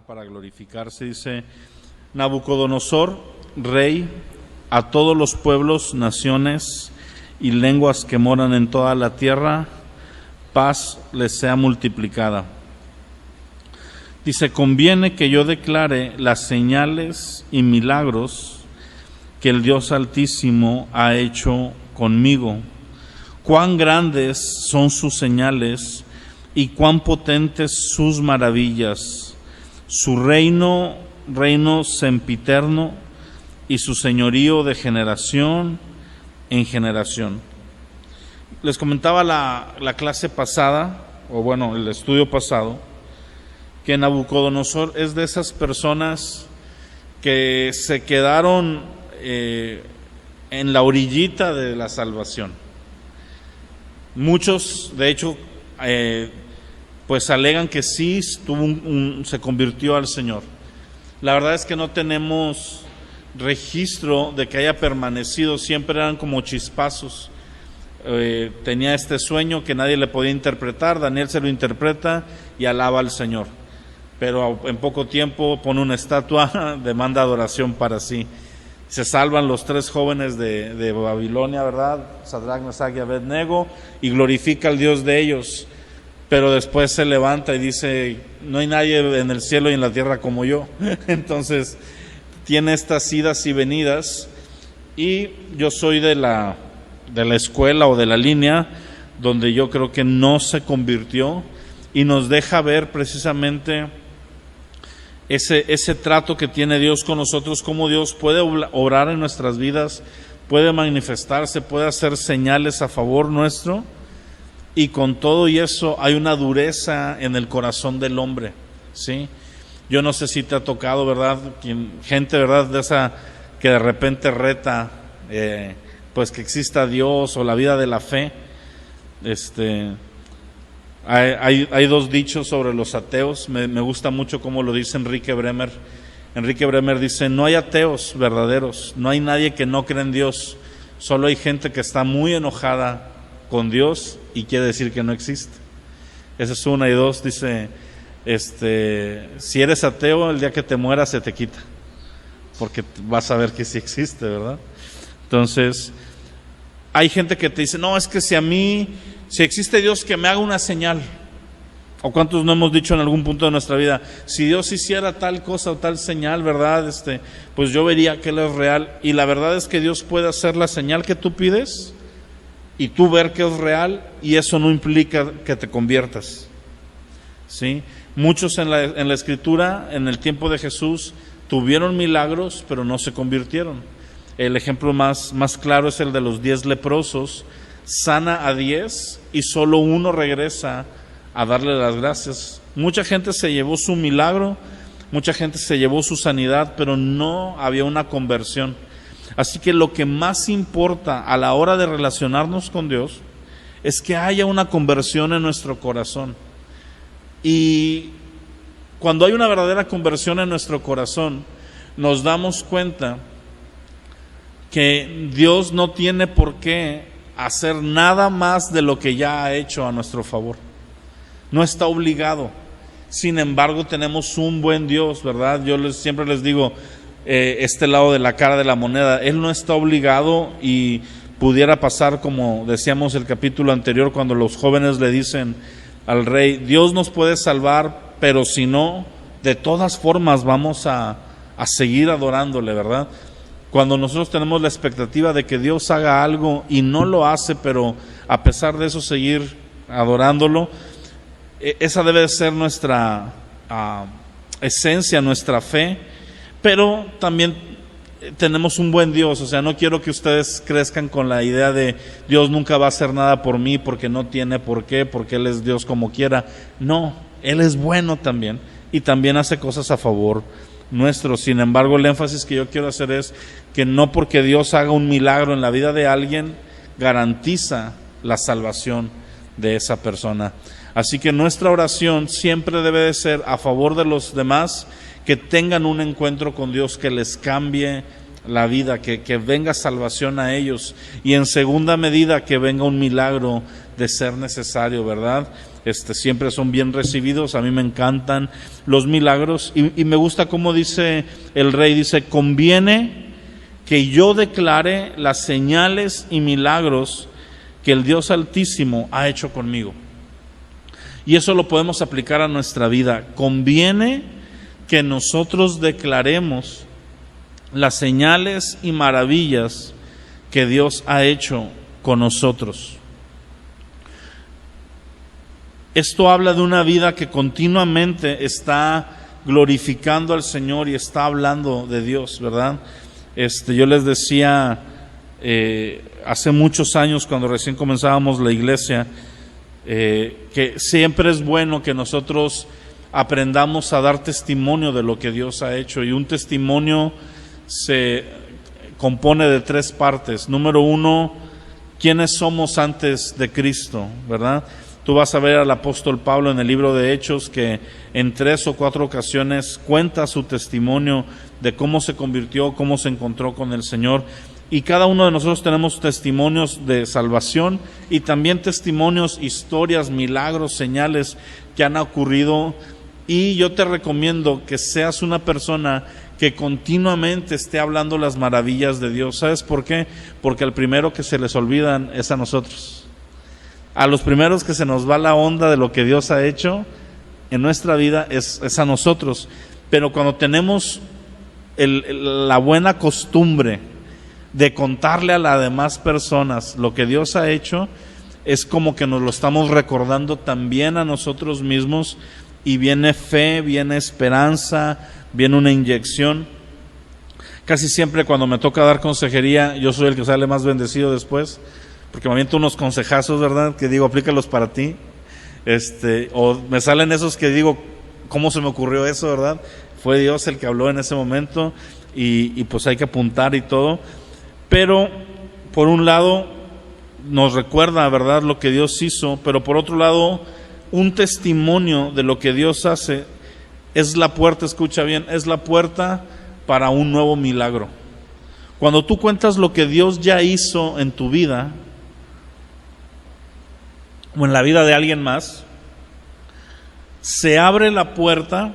para glorificarse. Dice: Nabucodonosor, rey, a todos los pueblos, naciones y lenguas que moran en toda la tierra, paz les sea multiplicada. Dice: conviene que yo declare las señales y milagros que el Dios Altísimo ha hecho conmigo. Cuán grandes son sus señales y cuán potentes sus maravillas. Su reino sempiterno, y su señorío de generación en generación. Les comentaba la clase pasada, o bueno, el estudio pasado, que Nabucodonosor es de esas personas que se quedaron en la orillita de la salvación. Muchos, de hecho, pues alegan que sí se convirtió al Señor. La verdad es que no tenemos registro de que haya permanecido, siempre eran como chispazos. Tenía este sueño que nadie le podía interpretar, Daniel se lo interpreta y alaba al Señor, pero en poco tiempo pone una estatua, demanda adoración para sí. Se salvan los 3 jóvenes de Babilonia, ¿verdad? Sadrach, Mesach y Abednego, y glorifica al Dios de ellos. Pero después se levanta y dice: no hay nadie en el cielo y en la tierra como yo. Entonces tiene estas idas y venidas, y yo soy de la escuela o de la línea donde yo creo que no se convirtió, y nos deja ver precisamente ese trato que tiene Dios con nosotros, cómo Dios puede obrar en nuestras vidas, puede manifestarse, puede hacer señales a favor nuestro. Y con todo y eso hay una dureza en el corazón del hombre, ¿sí? Yo no sé si te ha tocado, ¿verdad? Gente, ¿verdad?, de esa que de repente reta, pues que exista Dios o la vida de la fe. Hay 2 dichos sobre los ateos. Me gusta mucho cómo lo dice Enrique Bremer. Enrique Bremer dice: no hay ateos verdaderos, no hay nadie que no cree en Dios, solo hay gente que está muy enojada con Dios y quiere decir que no existe. Esa es una. Y 2, dice, si eres ateo, el día que te mueras se te quita, porque vas a ver que sí existe, ¿verdad? Entonces, hay gente que te dice: no, es que si existe Dios, que me haga una señal. ¿O cuántos no hemos dicho en algún punto de nuestra vida: si Dios hiciera tal cosa o tal señal, ¿verdad? Pues yo vería que Él es real. Y la verdad es que Dios puede hacer la señal que tú pides y tú ver que es real, y eso no implica que te conviertas, ¿sí? Muchos en la Escritura, en el tiempo de Jesús, tuvieron milagros, pero no se convirtieron. El ejemplo más claro es el de los 10 leprosos. Sana a 10 y solo uno regresa a darle las gracias. Mucha gente se llevó su milagro, mucha gente se llevó su sanidad, pero no había una conversión. Así que lo que más importa a la hora de relacionarnos con Dios es que haya una conversión en nuestro corazón. Y cuando hay una verdadera conversión en nuestro corazón, nos damos cuenta que Dios no tiene por qué hacer nada más de lo que ya ha hecho a nuestro favor. No está obligado. Sin embargo, tenemos un buen Dios, ¿verdad? Yo siempre les digo, este lado de la cara de la moneda, Él no está obligado, y pudiera pasar como decíamos el capítulo anterior, cuando los jóvenes le dicen al rey: Dios nos puede salvar, pero si no, de todas formas vamos a seguir adorándole, ¿verdad? Cuando nosotros tenemos la expectativa de que Dios haga algo y no lo hace, pero a pesar de eso seguir adorándolo, esa debe de ser nuestra esencia, nuestra fe. Pero también tenemos un buen Dios. O sea, no quiero que ustedes crezcan con la idea de Dios nunca va a hacer nada por mí porque no tiene por qué, porque Él es Dios como quiera. No, Él es bueno también, y también hace cosas a favor nuestro. Sin embargo, el énfasis que yo quiero hacer es que no porque Dios haga un milagro en la vida de alguien garantiza la salvación de esa persona. Así que nuestra oración siempre debe de ser a favor de los demás, que tengan un encuentro con Dios que les cambie la vida, que venga salvación a ellos, y en segunda medida que venga un milagro de ser necesario, ¿verdad? Siempre son bien recibidos. A mí me encantan los milagros, y me gusta cómo dice el rey, dice: conviene que yo declare las señales y milagros que el Dios Altísimo ha hecho conmigo. Y eso lo podemos aplicar a nuestra vida. Conviene que nosotros declaremos las señales y maravillas que Dios ha hecho con nosotros. Esto habla de una vida que continuamente está glorificando al Señor y está hablando de Dios, ¿verdad? Yo les decía hace muchos años, cuando recién comenzábamos la iglesia, que siempre es bueno que nosotros aprendamos a dar testimonio de lo que Dios ha hecho, y un testimonio se compone de 3 partes. Número 1, ¿quiénes somos antes de Cristo? ¿Verdad? Tú vas a ver al apóstol Pablo en el libro de Hechos que en 3 o 4 ocasiones cuenta su testimonio de cómo se convirtió, cómo se encontró con el Señor. Y cada uno de nosotros tenemos testimonios de salvación y también testimonios, historias, milagros, señales que han ocurrido. Y yo te recomiendo que seas una persona que continuamente esté hablando las maravillas de Dios. ¿Sabes por qué? Porque al primero que se les olvidan es a nosotros. A los primeros que se nos va la onda de lo que Dios ha hecho en nuestra vida es a nosotros. Pero cuando tenemos la buena costumbre de contarle a las demás personas lo que Dios ha hecho, es como que nos lo estamos recordando también a nosotros mismos, y viene fe, viene esperanza, viene una inyección. Casi siempre cuando me toca dar consejería, yo soy el que sale más bendecido después, porque me aviento unos consejazos, ¿verdad? Que digo, aplícalos para ti. O me salen esos que digo, ¿cómo se me ocurrió eso, verdad? Fue Dios el que habló en ese momento, y pues hay que apuntar y todo. Pero por un lado nos recuerda, ¿verdad?, lo que Dios hizo, pero por otro lado, un testimonio de lo que Dios hace es la puerta, escucha bien, es la puerta para un nuevo milagro. Cuando tú cuentas lo que Dios ya hizo en tu vida o en la vida de alguien más, se abre la puerta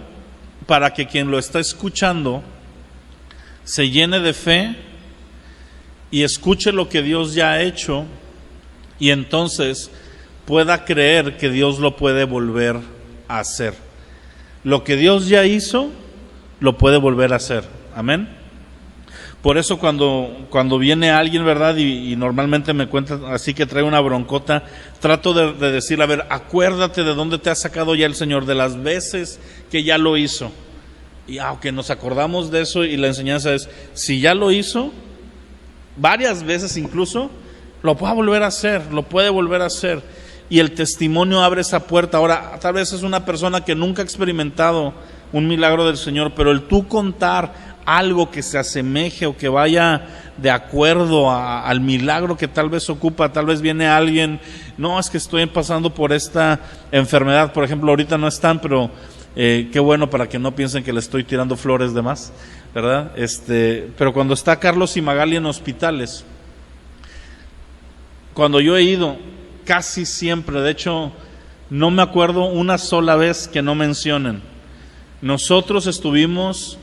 para que quien lo está escuchando se llene de fe y escuche lo que Dios ya ha hecho, y entonces pueda creer que Dios lo puede volver a hacer. Lo que Dios ya hizo, lo puede volver a hacer. Amén. Por eso cuando viene alguien, ¿verdad? Y normalmente me cuenta así que trae una broncota, trato de decirle, a ver, acuérdate de dónde te ha sacado ya el Señor, de las veces que ya lo hizo. Y aunque nos acordamos de eso, y la enseñanza es, si ya lo hizo, varias veces incluso, lo puede volver a hacer, lo puede volver a hacer. Y el testimonio abre esa puerta. Ahora, tal vez es una persona que nunca ha experimentado un milagro del Señor, pero el tú contar algo que se asemeje o que vaya de acuerdo al milagro que tal vez ocupa, tal vez viene alguien, no, es que estoy pasando por esta enfermedad, por ejemplo, ahorita no están, pero qué bueno, para que no piensen que le estoy tirando flores de más, ¿verdad? Pero cuando está Carlos y Magali en hospitales, cuando yo he ido, casi siempre, de hecho, no me acuerdo una sola vez que no mencionen, nosotros estuvimos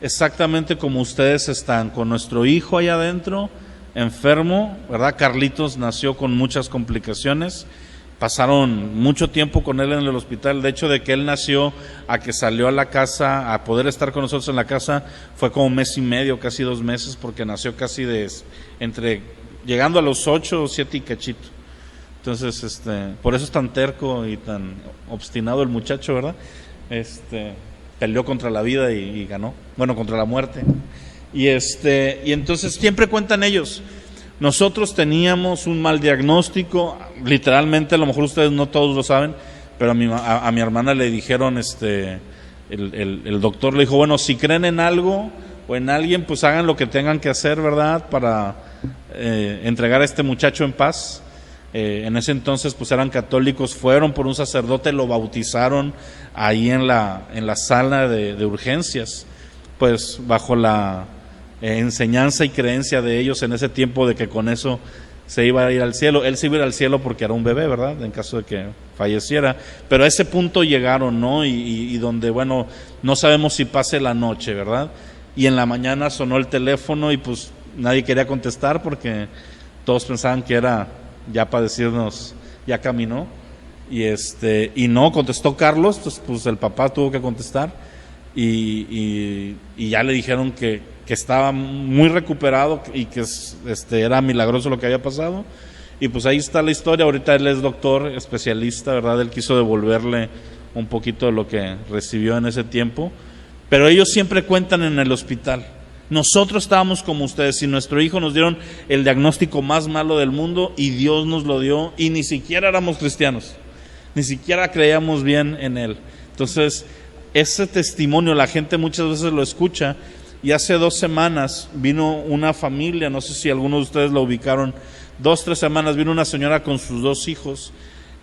exactamente como ustedes están, con nuestro hijo allá adentro, enfermo, ¿verdad? Carlitos nació con muchas complicaciones, pasaron mucho tiempo con él en el hospital. De hecho, de que él nació a que salió a la casa, a poder estar con nosotros en la casa, fue como 1 mes y medio, casi 2 meses, porque nació casi llegando a los 8 o 7 y cachito. Entonces, por eso es tan terco y tan obstinado el muchacho, ¿verdad? Peleó contra la vida y ganó, bueno, contra la muerte. Y entonces siempre cuentan ellos, nosotros teníamos un mal diagnóstico, literalmente, a lo mejor ustedes no todos lo saben, pero a mi hermana le dijeron, el doctor le dijo, bueno, si creen en algo o en alguien, pues hagan lo que tengan que hacer, ¿verdad?, para entregar a este muchacho en paz. En ese entonces pues eran católicos, fueron por un sacerdote, lo bautizaron ahí en la sala de urgencias, pues bajo la enseñanza y creencia de ellos en ese tiempo de que con eso se iba a ir al cielo. Él se iba a ir al cielo porque era un bebé, ¿verdad? En caso de que falleciera. Pero a ese punto llegaron, ¿no? Y donde, bueno, no sabemos si pase la noche, ¿verdad? Y en la mañana sonó el teléfono y pues nadie quería contestar porque todos pensaban que era ya para decirnos, ya caminó. Y no, contestó Carlos, pues el papá tuvo que contestar. Y ya le dijeron que estaba muy recuperado y que era milagroso lo que había pasado. Y pues ahí está la historia. Ahorita él es doctor, especialista, ¿verdad? Él quiso devolverle un poquito de lo que recibió en ese tiempo. Pero ellos siempre cuentan en el hospital. Nosotros estábamos como ustedes, y nuestro hijo nos dieron el diagnóstico más malo del mundo y Dios nos lo dio y ni siquiera éramos cristianos, ni siquiera creíamos bien en él. Entonces, ese testimonio la gente muchas veces lo escucha. Y hace 2 semanas vino una familia, no sé si algunos de ustedes la ubicaron, 2-3 semanas vino una señora con sus 2 hijos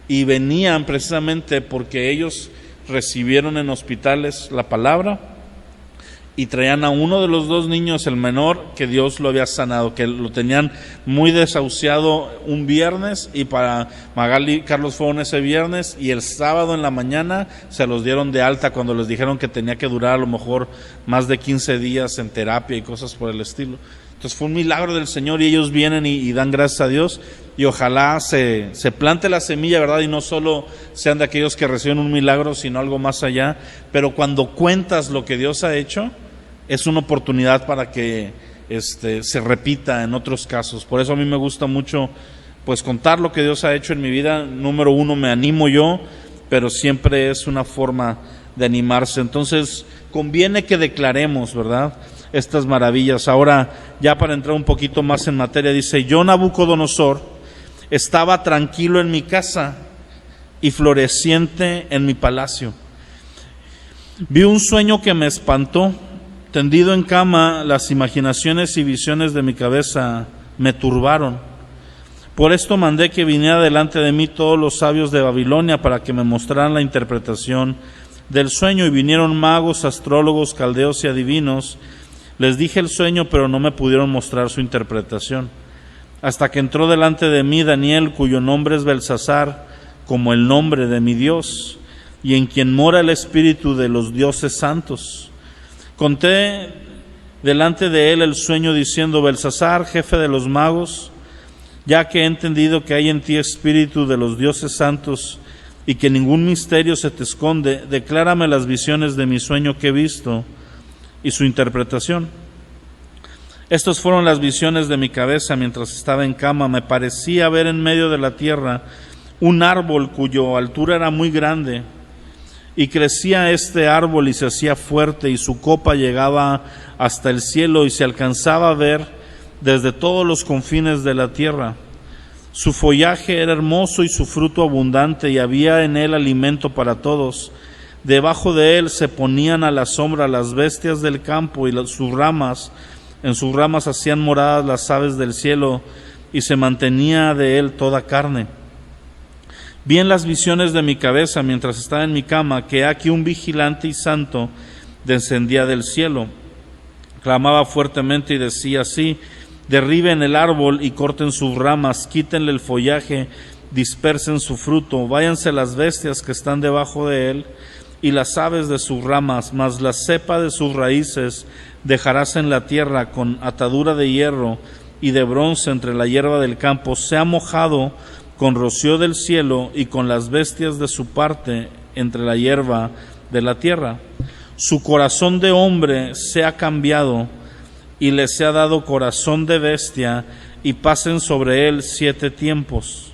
y venían precisamente porque ellos recibieron en hospitales la palabra y traían a uno de los 2 niños, el menor, que Dios lo había sanado, que lo tenían muy desahuciado un viernes, y para Magali y Carlos fueron ese viernes, y el sábado en la mañana se los dieron de alta cuando les dijeron que tenía que durar a lo mejor más de 15 días en terapia y cosas por el estilo. Entonces fue un milagro del Señor y ellos vienen y dan gracias a Dios, y ojalá se plante la semilla, ¿verdad? Y no solo sean de aquellos que reciben un milagro, sino algo más allá. Pero cuando cuentas lo que Dios ha hecho, es una oportunidad para que se repita en otros casos. Por eso a mí me gusta mucho pues contar lo que Dios ha hecho en mi vida. Número 1, me animo yo, pero siempre es una forma de animarse. Entonces conviene que declaremos, ¿verdad?, estas maravillas. Ahora, ya para entrar un poquito más en materia, dice: yo, Nabucodonosor, estaba tranquilo en mi casa y floreciente en mi palacio. Vi un sueño que me espantó. Tendido en cama, las imaginaciones y visiones de mi cabeza me turbaron. Por esto mandé que viniera delante de mí todos los sabios de Babilonia para que me mostraran la interpretación del sueño. Y vinieron magos, astrólogos, caldeos y adivinos. Les dije el sueño, pero no me pudieron mostrar su interpretación. Hasta que entró delante de mí Daniel, cuyo nombre es Belsasar, como el nombre de mi Dios, y en quien mora el espíritu de los dioses santos. Conté delante de él el sueño diciendo: Belsasar, jefe de los magos, ya que he entendido que hay en ti espíritu de los dioses santos y que ningún misterio se te esconde, declárame las visiones de mi sueño que he visto y su interpretación. Estas fueron las visiones de mi cabeza mientras estaba en cama. Me parecía ver en medio de la tierra un árbol cuya altura era muy grande, y crecía este árbol y se hacía fuerte, y su copa llegaba hasta el cielo y se alcanzaba a ver desde todos los confines de la tierra. Su follaje era hermoso y su fruto abundante, y había en él alimento para todos. Debajo de él se ponían a la sombra las bestias del campo, y en sus ramas hacían moradas las aves del cielo, y se mantenía de él toda carne. Vi en las visiones de mi cabeza mientras estaba en mi cama que aquí un vigilante y santo descendía del cielo. Clamaba fuertemente y decía así: derriben el árbol y corten sus ramas, quítenle el follaje, dispersen su fruto, váyanse las bestias que están debajo de él y las aves de sus ramas, mas la cepa de sus raíces dejarás en la tierra con atadura de hierro y de bronce entre la hierba del campo. Sea mojado con rocío del cielo y con las bestias de su parte entre la hierba de la tierra. Su corazón de hombre sea cambiado y le sea dado corazón de bestia, y pasen sobre él 7 tiempos.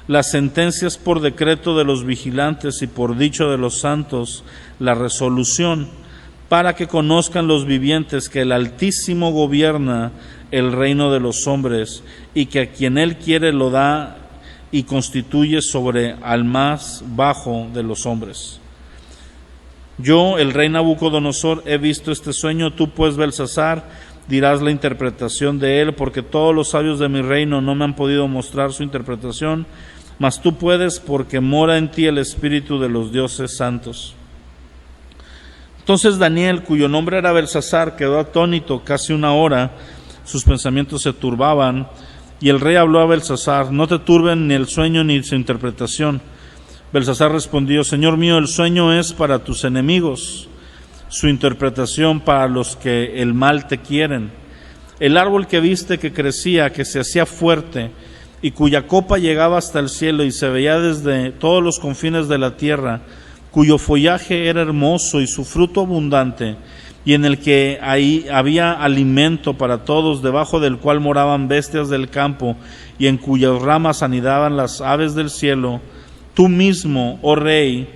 Las sentencias por decreto de los vigilantes y por dicho de los santos, la resolución, para que conozcan los vivientes que el Altísimo gobierna el reino de los hombres, y que a quien él quiere lo da y constituye sobre al más bajo de los hombres. Yo, el rey Nabucodonosor, he visto este sueño. Tú, pues, Belsasar, dirás la interpretación de él, porque todos los sabios de mi reino no me han podido mostrar su interpretación, mas tú puedes, porque mora en ti el espíritu de los dioses santos. Entonces Daniel, cuyo nombre era Belsasar, quedó atónito casi una hora, sus pensamientos se turbaban, y el rey habló a Belsasar: no te turben ni el sueño ni su interpretación. Belsasar respondió: Señor mío, el sueño es para tus enemigos, su interpretación para los que el mal te quieren. El árbol que viste que crecía, que se hacía fuerte, y cuya copa llegaba hasta el cielo y se veía desde todos los confines de la tierra, cuyo follaje era hermoso y su fruto abundante, y en el que ahí había alimento para todos, debajo del cual moraban bestias del campo, y en cuyas ramas anidaban las aves del cielo. Tú mismo, oh rey,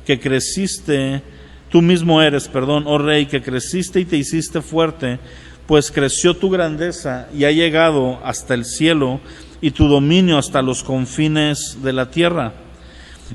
que creciste, tú mismo eres, oh rey, que creciste y te hiciste fuerte, pues creció tu grandeza y ha llegado hasta el cielo, y tu dominio hasta los confines de la tierra.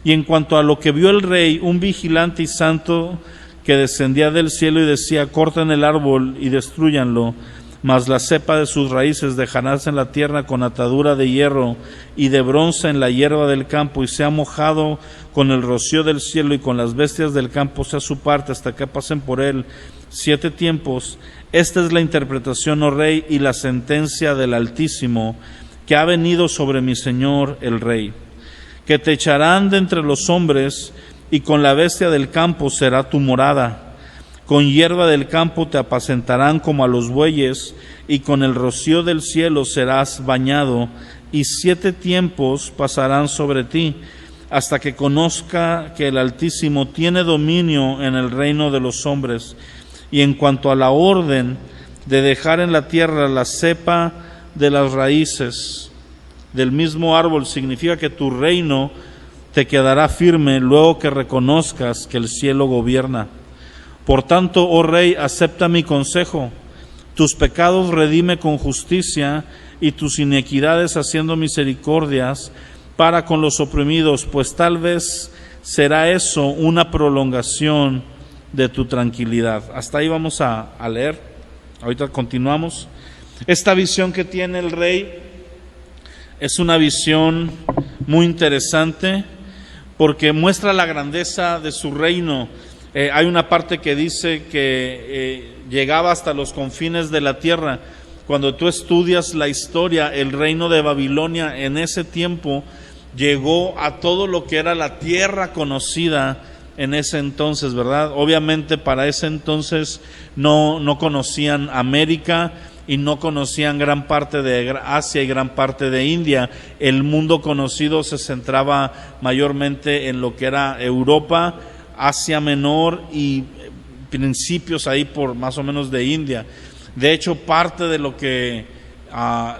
Y en cuanto a lo que vio el rey, un vigilante y santo que descendía del cielo y decía: corten el árbol y destrúyanlo, mas la cepa de sus raíces dejarás en la tierra con atadura de hierro y de bronce en la hierba del campo, y sea mojado con el rocío del cielo, y con las bestias del campo sea su parte hasta que pasen por él 7 tiempos. Esta es la interpretación, oh rey, y la sentencia del Altísimo, que ha venido sobre mi señor el rey. Que te echarán de entre los hombres, y con la bestia del campo será tu morada. Con hierba del campo te apacentarán como a los bueyes, y con el rocío del cielo serás bañado, y 7 tiempos pasarán sobre ti, hasta que conozca que el Altísimo tiene dominio en el reino de los hombres. Y en cuanto a la orden de dejar en la tierra la cepa de las raíces del mismo árbol, significa que tu reino te quedará firme luego que reconozcas que el cielo gobierna. Por tanto, oh rey, acepta mi consejo. Tus pecados redime con justicia, y tus iniquidades haciendo misericordias para con los oprimidos, pues tal vez será eso una prolongación de tu tranquilidad. Hasta ahí vamos a leer. Ahorita continuamos. Esta visión que tiene el rey es una visión muy interesante porque muestra la grandeza de su reino. Hay una parte que dice que llegaba hasta los confines de la tierra. Cuando tú estudias la historia, el reino de Babilonia en ese tiempo llegó a todo lo que era la tierra conocida en ese entonces, ¿verdad? Obviamente para ese entonces no conocían América y no conocían gran parte de Asia y gran parte de India. El mundo conocido se centraba mayormente en lo que era Europa, Asia Menor y principios ahí por más o menos de India. De hecho, parte de lo que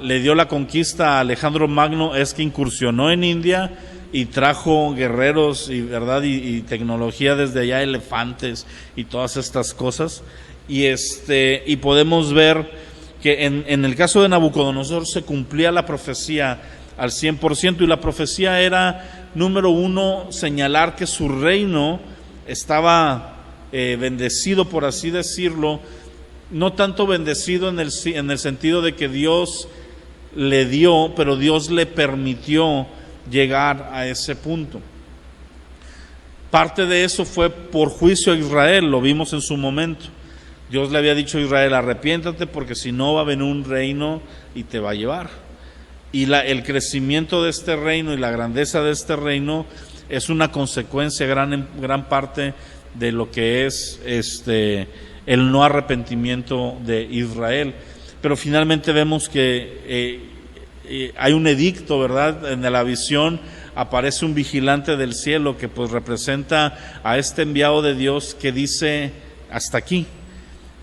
le dio la conquista a Alejandro Magno es que incursionó en India y trajo guerreros y tecnología desde allá, elefantes y todas estas cosas. Y podemos ver que en el caso de Nabucodonosor se cumplía la profecía al 100%, y la profecía era, número 1, señalar que su reino estaba bendecido, por así decirlo, no tanto bendecido en el sentido de que Dios le dio, pero Dios le permitió llegar a ese punto. Parte de eso fue por juicio a Israel, lo vimos en su momento. Dios le había dicho a Israel: arrepiéntate, porque si no va a venir un reino y te va a llevar. Y el crecimiento de este reino y la grandeza de este reino es una consecuencia gran parte de lo que es el no arrepentimiento de Israel. Pero finalmente vemos que hay un edicto, ¿verdad? En la visión aparece un vigilante del cielo que pues representa a este enviado de Dios, que dice: hasta aquí.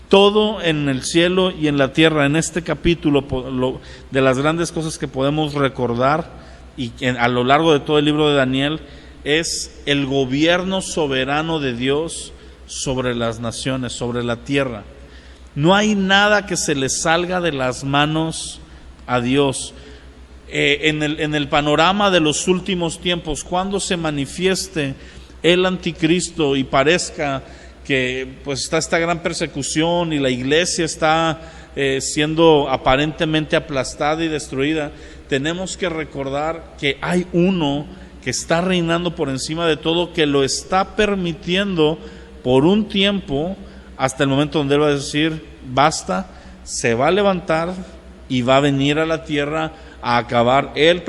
Todo en el cielo y en la tierra, en este capítulo, de las grandes cosas que podemos recordar y a lo largo de todo el libro de Daniel, es el gobierno soberano de Dios sobre las naciones, sobre la tierra. No hay nada que se le salga de las manos a Dios. En el panorama de los últimos tiempos, cuando se manifieste el anticristo y parezca que pues está esta gran persecución y la iglesia está siendo aparentemente aplastada y destruida, tenemos que recordar que hay uno que está reinando por encima de todo, que lo está permitiendo por un tiempo, hasta el momento donde Él va a decir, basta, se va a levantar y va a venir a la tierra a acabar Él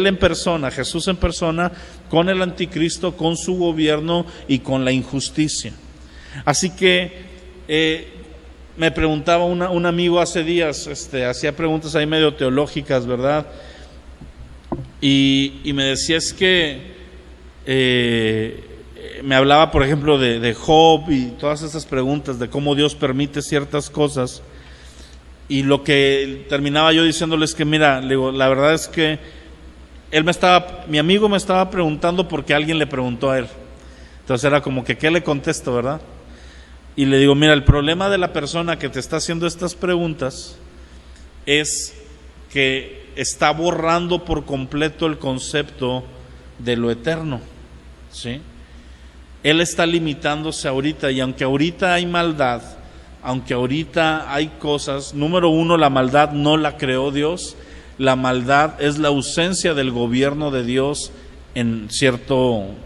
en persona, Jesús en persona, con el anticristo, con su gobierno y con la injusticia. Así que me preguntaba un amigo hace días, hacía preguntas ahí medio teológicas, ¿verdad? Y me decía, es que me hablaba, por ejemplo, de Job y todas esas preguntas de cómo Dios permite ciertas cosas. Y lo que terminaba yo diciéndole es que, mira, le digo, la verdad es que mi amigo me estaba preguntando porque alguien le preguntó a él. Entonces era como que, ¿qué le contesto, verdad? Y le digo, mira, el problema de la persona que te está haciendo estas preguntas es que está borrando por completo el concepto de lo eterno, ¿sí? Él está limitándose ahorita, y aunque ahorita hay maldad, aunque ahorita hay cosas, número uno, la maldad no la creó Dios, la maldad es la ausencia del gobierno de Dios en cierta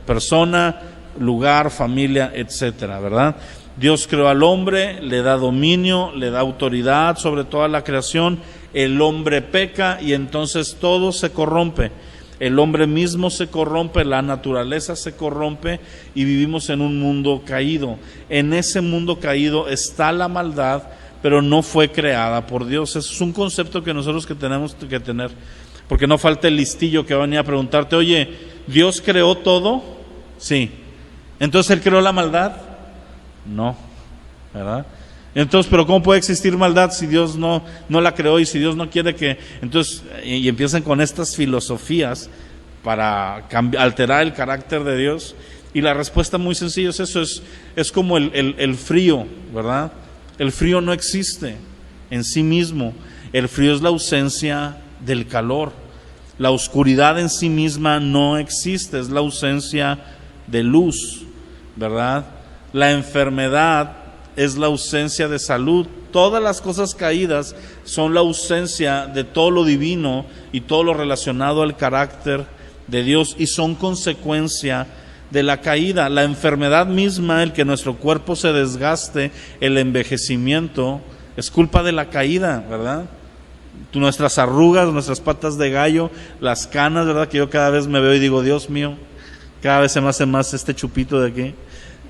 persona, lugar, familia, etcétera, ¿verdad? Dios creó al hombre, le da dominio, le da autoridad sobre toda la creación, el hombre peca y entonces todo se corrompe. El hombre mismo se corrompe, la naturaleza se corrompe y vivimos en un mundo caído. En ese mundo caído está la maldad, pero no fue creada por Dios. Eso es un concepto que nosotros que tenemos que tener, porque no falta el listillo que va a venir a preguntarte, oye, ¿Dios creó todo? Sí. ¿Entonces Él creó la maldad? No, ¿verdad? Entonces, pero ¿cómo puede existir maldad si Dios no la creó y si Dios no quiere que...? Entonces, y empiezan con estas filosofías para alterar el carácter de Dios, y la respuesta muy sencilla es eso, es como el frío, ¿verdad? El frío no existe en sí mismo, el frío es la ausencia del calor, la oscuridad en sí misma no existe, es la ausencia de luz, ¿verdad? La enfermedad es la ausencia de salud. Todas las cosas caídas son la ausencia de todo lo divino y todo lo relacionado al carácter de Dios, y son consecuencia de la caída. La enfermedad misma, el que nuestro cuerpo se desgaste, el envejecimiento, es culpa de la caída, ¿verdad? Nuestras arrugas, nuestras patas de gallo, las canas, ¿verdad? Que yo cada vez me veo y digo, Dios mío, cada vez se me hace más este chupito de aquí.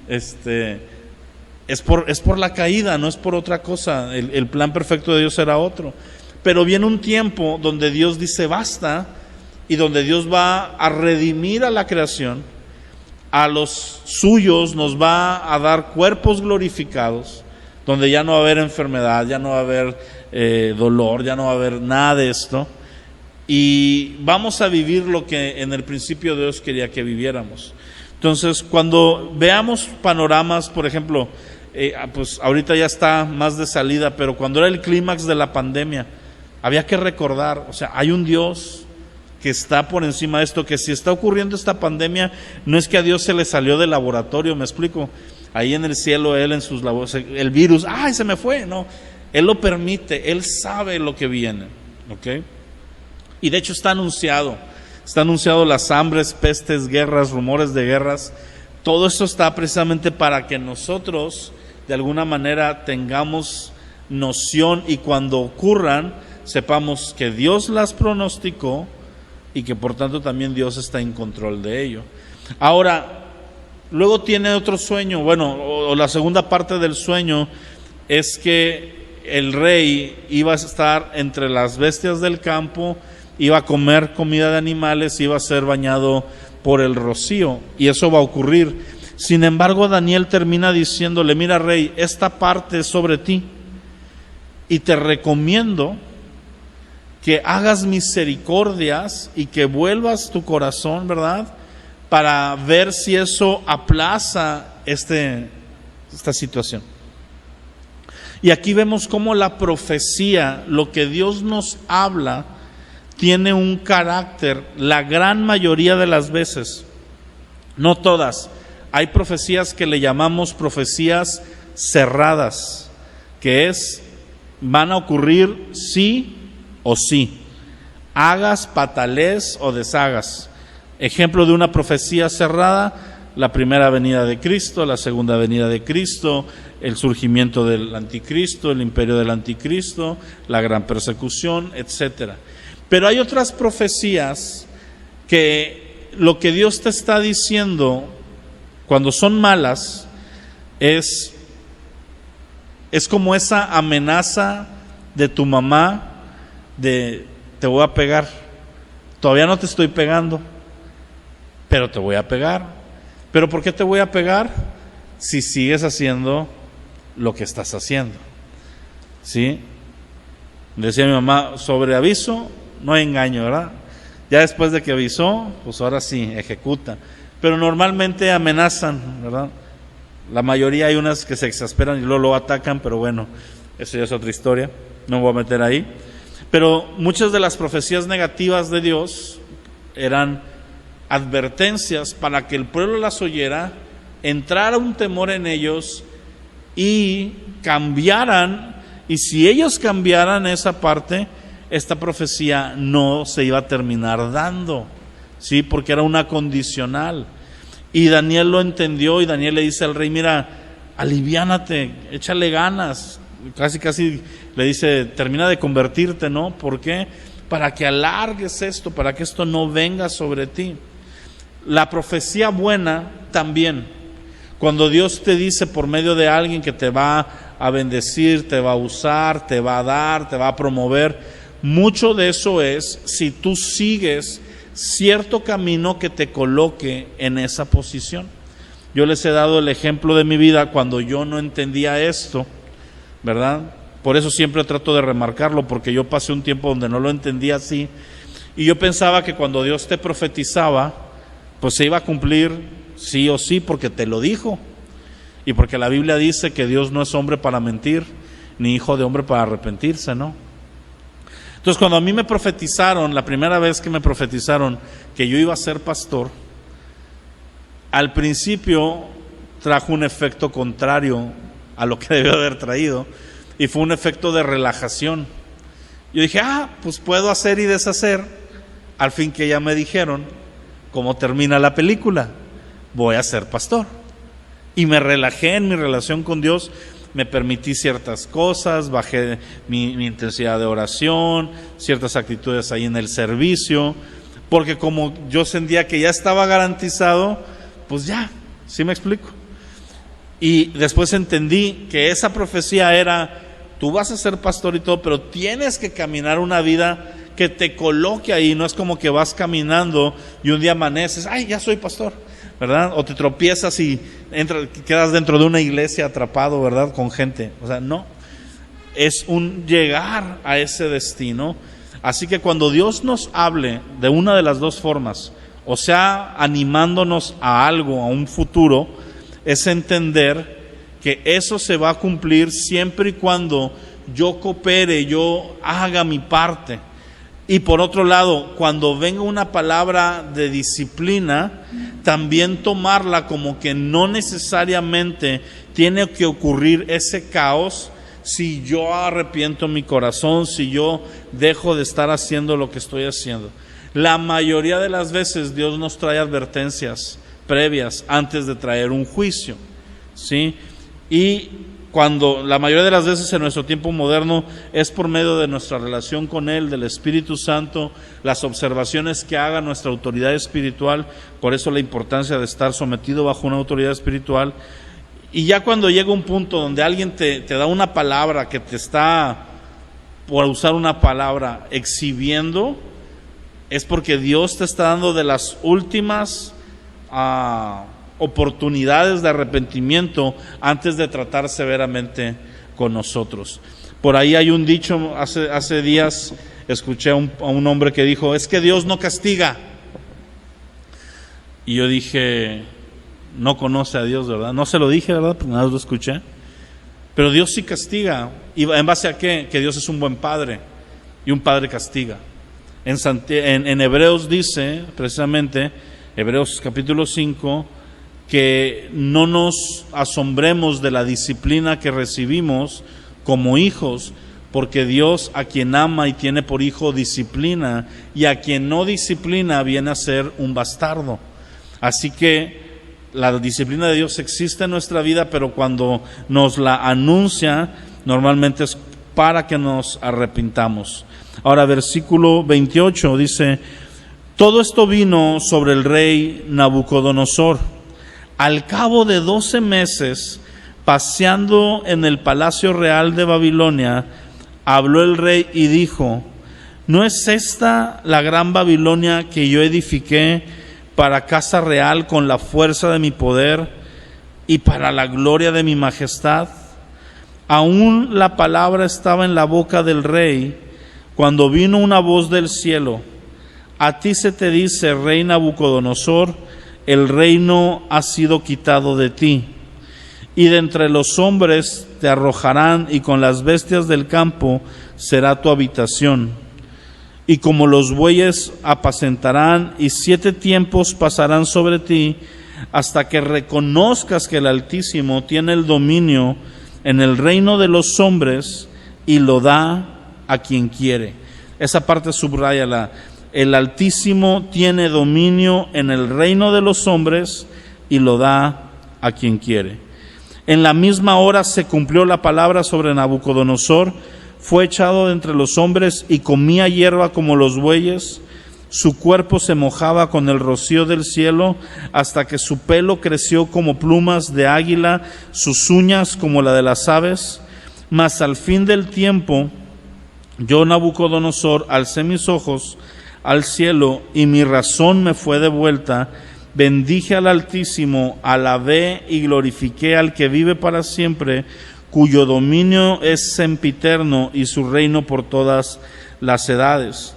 Es por la caída, no es por otra cosa. El plan perfecto de Dios era otro. Pero viene un tiempo donde Dios dice basta, y donde Dios va a redimir a la creación, a los suyos nos va a dar cuerpos glorificados, donde ya no va a haber enfermedad, ya no va a haber dolor, ya no va a haber nada de esto, y vamos a vivir lo que en el principio Dios quería que viviéramos. Entonces, cuando veamos panoramas, por ejemplo, pues ahorita ya está más de salida, pero cuando era el clímax de la pandemia, había que recordar, o sea, hay un Dios que está por encima de esto, que si está ocurriendo esta pandemia, no es que a Dios se le salió del laboratorio, me explico, ahí en el cielo Él en sus labores, el virus, ¡ay, se me fue! No, Él lo permite, Él sabe lo que viene, ¿ok? Y de hecho está anunciado las hambres, pestes, guerras, rumores de guerras. Todo esto está precisamente para que nosotros de alguna manera tengamos noción, y cuando ocurran sepamos que Dios las pronosticó y que por tanto también Dios está en control de ello. Ahora, luego tiene otro sueño, o la segunda parte del sueño es que el rey iba a estar entre las bestias del campo, iba a comer comida de animales, iba a ser bañado por el rocío, y eso va a ocurrir. Sin embargo, Daniel termina diciéndole, mira rey, esta parte es sobre ti, y te recomiendo que hagas misericordias y que vuelvas tu corazón, ¿verdad?, para ver si eso aplaza esta situación. Y aquí vemos cómo la profecía, lo que Dios nos habla, tiene un carácter, la gran mayoría de las veces, no todas, hay profecías que le llamamos profecías cerradas, que van a ocurrir sí o sí, hagas, patalees o deshagas. Ejemplo de una profecía cerrada, la primera venida de Cristo, la segunda venida de Cristo, el surgimiento del anticristo, el imperio del anticristo, la gran persecución, etcétera. Pero hay otras profecías que lo que Dios te está diciendo cuando son malas es como esa amenaza de tu mamá de te voy a pegar. Todavía no te estoy pegando, pero te voy a pegar. ¿Pero por qué te voy a pegar? Si sigues haciendo lo que estás haciendo. ¿Sí? Decía mi mamá, sobre aviso no hay engaño, ¿verdad? Ya después de que avisó, pues ahora sí, ejecuta. Pero normalmente amenazan, ¿verdad? La mayoría hay unas que se exasperan y luego lo atacan, pero bueno, eso ya es otra historia, no me voy a meter ahí. Pero muchas de las profecías negativas de Dios eran advertencias para que el pueblo las oyera, entrara un temor en ellos y cambiaran. Y si ellos cambiaran esa parte, esta profecía no se iba a terminar dando, ¿sí? Porque era una condicional. Y Daniel lo entendió y Daniel le dice al rey, mira, aliviánate, échale ganas. Casi le dice, termina de convertirte, ¿no? ¿Por qué? Para que alargues esto, para que esto no venga sobre ti. La profecía buena también, cuando Dios te dice por medio de alguien que te va a bendecir, te va a usar, te va a dar, te va a promover, mucho de eso es si tú sigues cierto camino que te coloque en esa posición. Yo les he dado el ejemplo de mi vida cuando yo no entendía esto, ¿verdad? Por eso siempre trato de remarcarlo, porque yo pasé un tiempo donde no lo entendía así, y yo pensaba que cuando Dios te profetizaba, pues se iba a cumplir sí o sí, porque te lo dijo, y porque la Biblia dice que Dios no es hombre para mentir, ni hijo de hombre para arrepentirse, ¿no? Entonces cuando a mí me profetizaron, la primera vez que me profetizaron que yo iba a ser pastor, al principio trajo un efecto contrario a lo que debió haber traído, y fue un efecto de relajación. Yo dije, pues puedo hacer y deshacer, al fin que ya me dijeron cómo termina la película, voy a ser pastor. Y me relajé en mi relación con Dios, me permití ciertas cosas, bajé mi intensidad de oración, ciertas actitudes ahí en el servicio, porque como yo sentía que ya estaba garantizado, pues ya, ¿sí me explico? Y después entendí que esa profecía era, tú vas a ser pastor y todo, pero tienes que caminar una vida que te coloque ahí. No es como que vas caminando y un día amaneces, ya soy pastor, ¿verdad? O te tropiezas y quedas dentro de una iglesia atrapado, ¿verdad? Con gente. O sea, no. Es un llegar a ese destino. Así que cuando Dios nos hable de una de las dos formas, o sea, animándonos a algo, a un futuro, es entender que eso se va a cumplir siempre y cuando yo coopere, yo haga mi parte. Y por otro lado, cuando venga una palabra de disciplina, también tomarla como que no necesariamente tiene que ocurrir ese caos si yo arrepiento mi corazón, si yo dejo de estar haciendo lo que estoy haciendo. La mayoría de las veces Dios nos trae advertencias previas antes de traer un juicio, ¿sí? Y cuando la mayoría de las veces en nuestro tiempo moderno es por medio de nuestra relación con Él, del Espíritu Santo, las observaciones que haga nuestra autoridad espiritual, por eso la importancia de estar sometido bajo una autoridad espiritual. Y ya cuando llega un punto donde alguien te da una palabra que te está, por usar una palabra, exhibiendo, es porque Dios te está dando de las últimas oportunidades de arrepentimiento antes de tratar severamente con nosotros. Por ahí hay un dicho, hace días escuché a un hombre que dijo, es que Dios no castiga. Y yo dije, no conoce a Dios, ¿verdad? No se lo dije, ¿verdad? Porque nada más lo escuché. Pero Dios sí castiga. ¿Y en base a qué? Que Dios es un buen padre y un padre castiga. En Hebreos dice, precisamente, Hebreos capítulo 5, que no nos asombremos de la disciplina que recibimos como hijos, porque Dios a quien ama y tiene por hijo disciplina, y a quien no disciplina viene a ser un bastardo. Así que la disciplina de Dios existe en nuestra vida, pero cuando nos la anuncia, normalmente es para que nos arrepintamos. Ahora, versículo 28 dice: todo esto vino sobre el rey Nabucodonosor. Al cabo de 12 meses, paseando en el palacio real de Babilonia, habló el rey y dijo: ¿no es esta la gran Babilonia que yo edifiqué para casa real con la fuerza de mi poder y para la gloria de mi majestad? Aún la palabra estaba en la boca del rey cuando vino una voz del cielo: a ti se te dice, rey Nabucodonosor, el reino ha sido quitado de ti, y de entre los hombres te arrojarán, y con las bestias del campo será tu habitación. Y como los bueyes apacentarán, y 7 tiempos pasarán sobre ti, hasta que reconozcas que el Altísimo tiene el dominio en el reino de los hombres y lo da a quien quiere. Esa parte subráyala. El Altísimo tiene dominio en el reino de los hombres y lo da a quien quiere. En la misma hora se cumplió la palabra sobre Nabucodonosor. Fue echado de entre los hombres y comía hierba como los bueyes. Su cuerpo se mojaba con el rocío del cielo, hasta que su pelo creció como plumas de águila, sus uñas como la de las aves. Mas al fin del tiempo, yo, Nabucodonosor, alcé mis ojos al cielo, y mi razón me fue devuelta. Bendije al Altísimo, alabé y glorifiqué al que vive para siempre, cuyo dominio es sempiterno y su reino por todas las edades.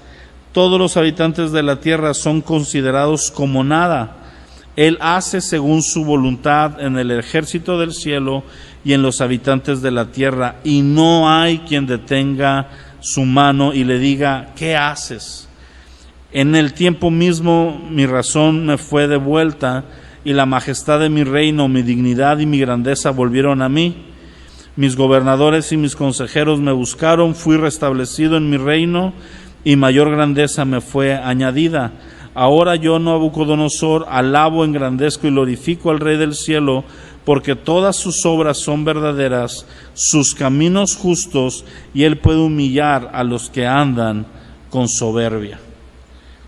Todos los habitantes de la tierra son considerados como nada. Él hace según su voluntad en el ejército del cielo y en los habitantes de la tierra, y no hay quien detenga su mano y le diga: ¿qué haces? En el tiempo mismo mi razón me fue devuelta, y la majestad de mi reino, mi dignidad y mi grandeza volvieron a mí. Mis gobernadores y mis consejeros me buscaron, fui restablecido en mi reino, y mayor grandeza me fue añadida. Ahora yo, Nabucodonosor, alabo, engrandezco y glorifico al Rey del cielo, porque todas sus obras son verdaderas, sus caminos justos, y él puede humillar a los que andan con soberbia.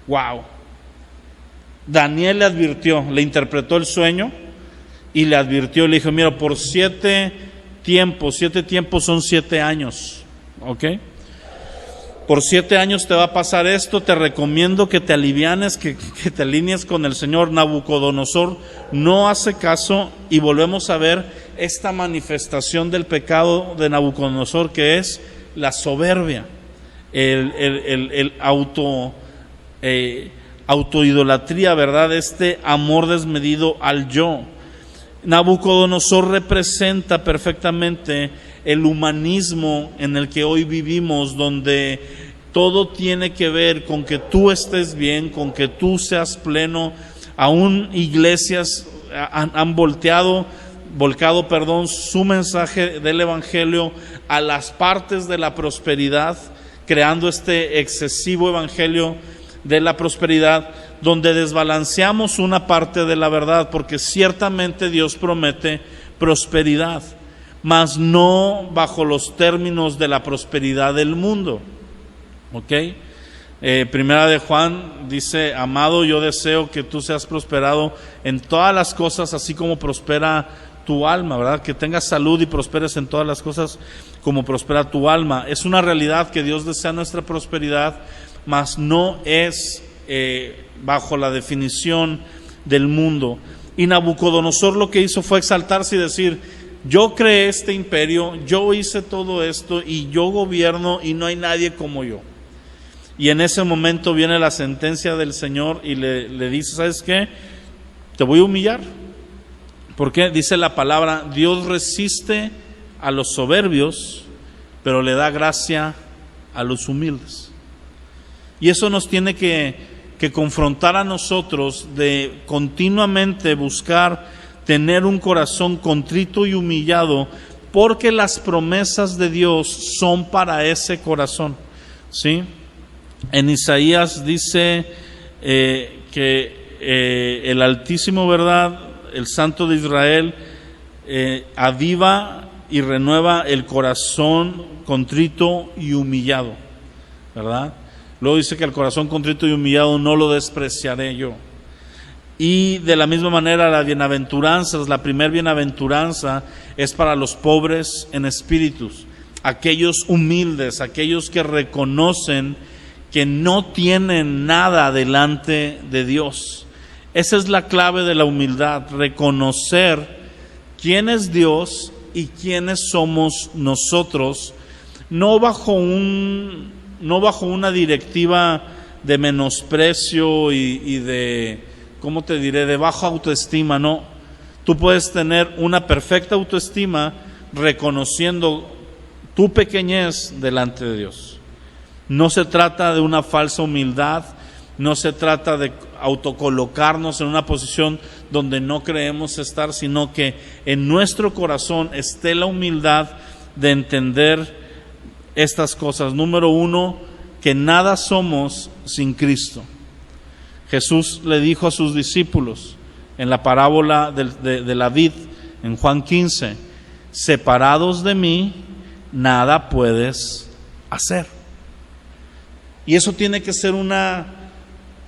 Wow. Daniel le advirtió, le interpretó el sueño y le advirtió, le dijo: mira, por 7 tiempos son 7 años, ¿ok? Por 7 años te va a pasar esto, te recomiendo que te alivianes, que te alinees con el Señor. Nabucodonosor no hace caso, y volvemos a ver esta manifestación del pecado de Nabucodonosor, que es la soberbia, el autoidolatría, ¿verdad? Este amor desmedido al yo. Nabucodonosor representa perfectamente el humanismo en el que hoy vivimos, donde todo tiene que ver con que tú estés bien, con que tú seas pleno. Aún iglesias han volcado su mensaje del evangelio a las partes de la prosperidad, creando este excesivo evangelio de la prosperidad, donde desbalanceamos una parte de la verdad, porque ciertamente Dios promete prosperidad, mas no bajo los términos de la prosperidad del mundo. ¿Ok? Primera de Juan dice: amado, yo deseo que tú seas prosperado en todas las cosas, así como prospera tu alma, ¿verdad? Que tengas salud y prosperes en todas las cosas como prospera tu alma. Es una realidad que Dios desea nuestra prosperidad, mas no es bajo la definición del mundo. Y Nabucodonosor lo que hizo fue exaltarse y decir: yo creé este imperio, yo hice todo esto y yo gobierno y no hay nadie como yo. Y en ese momento viene la sentencia del Señor y le dice: ¿sabes qué? Te voy a humillar. ¿Por qué? Dice la palabra: Dios resiste a los soberbios, pero le da gracia a los humildes. Y eso nos tiene que confrontar a nosotros, de continuamente buscar tener un corazón contrito y humillado, porque las promesas de Dios son para ese corazón, ¿sí? En Isaías dice que el Altísimo, ¿verdad?, el Santo de Israel, aviva y renueva el corazón contrito y humillado, ¿verdad? Luego dice que el corazón contrito y humillado no lo despreciaré yo. Y de la misma manera las bienaventuranzas, la primer bienaventuranza es para los pobres en espíritus, aquellos humildes, aquellos que reconocen que no tienen nada delante de Dios. Esa es la clave de la humildad, reconocer quién es Dios y quiénes somos nosotros, no bajo una directiva de menosprecio y de, ¿cómo te diré?, de baja autoestima. No, tú puedes tener una perfecta autoestima reconociendo tu pequeñez delante de Dios. No se trata de una falsa humildad, no se trata de autocolocarnos en una posición donde no creemos estar, sino que en nuestro corazón esté la humildad de entender estas cosas. Número uno, que nada somos sin Cristo. Jesús le dijo a sus discípulos en la parábola de la vid, en Juan 15, separados de mí, nada puedes hacer. Y eso tiene que ser una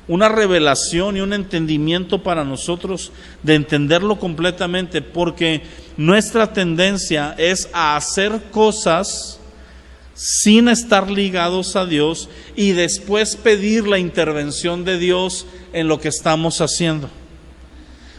revelación y un entendimiento para nosotros, de entenderlo completamente, porque nuestra tendencia es a hacer cosas sin estar ligados a Dios y después pedir la intervención de Dios en lo que estamos haciendo,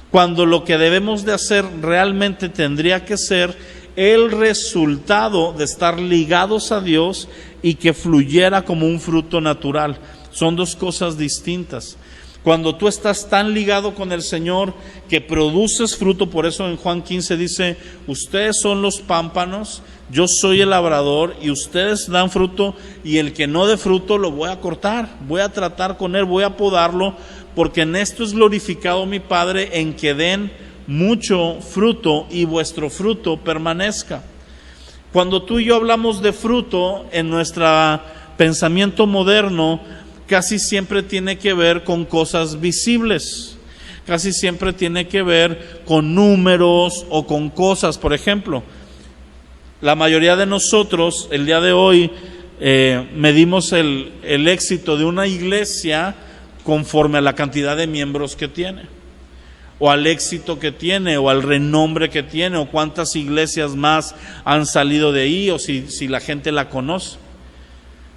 cuando lo que debemos de hacer realmente tendría que ser el resultado de estar ligados a Dios y que fluyera como un fruto natural. Son dos cosas distintas. Cuando tú estás tan ligado con el Señor que produces fruto, por eso en Juan 15 dice, ustedes son los pámpanos, yo soy el labrador y ustedes dan fruto, y el que no dé fruto lo voy a cortar, voy a tratar con él, voy a podarlo, porque en esto es glorificado mi Padre, en que den mucho fruto y vuestro fruto permanezca. Cuando tú y yo hablamos de fruto en nuestro pensamiento moderno, casi siempre tiene que ver con cosas visibles, casi siempre tiene que ver con números o con cosas. Por ejemplo, la mayoría de nosotros el día de hoy medimos el éxito de una iglesia conforme a la cantidad de miembros que tiene, o al éxito que tiene, o al renombre que tiene, o cuántas iglesias más han salido de ahí, o si la gente la conoce.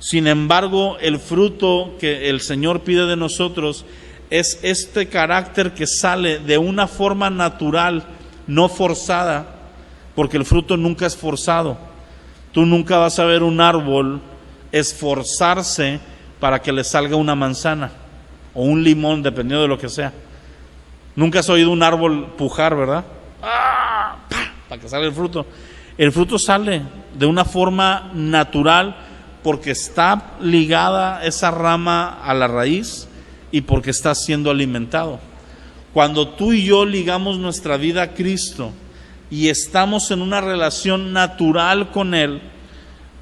Sin embargo, el fruto que el Señor pide de nosotros es este carácter que sale de una forma natural, no forzada, porque el fruto nunca es forzado. Tú nunca vas a ver un árbol esforzarse para que le salga una manzana o un limón, dependiendo de lo que sea. Nunca has oído un árbol pujar, ¿verdad? Para que salga el fruto. El fruto sale de una forma natural, porque está ligada esa rama a la raíz y porque está siendo alimentado. Cuando tú y yo ligamos nuestra vida a Cristo y estamos en una relación natural con Él,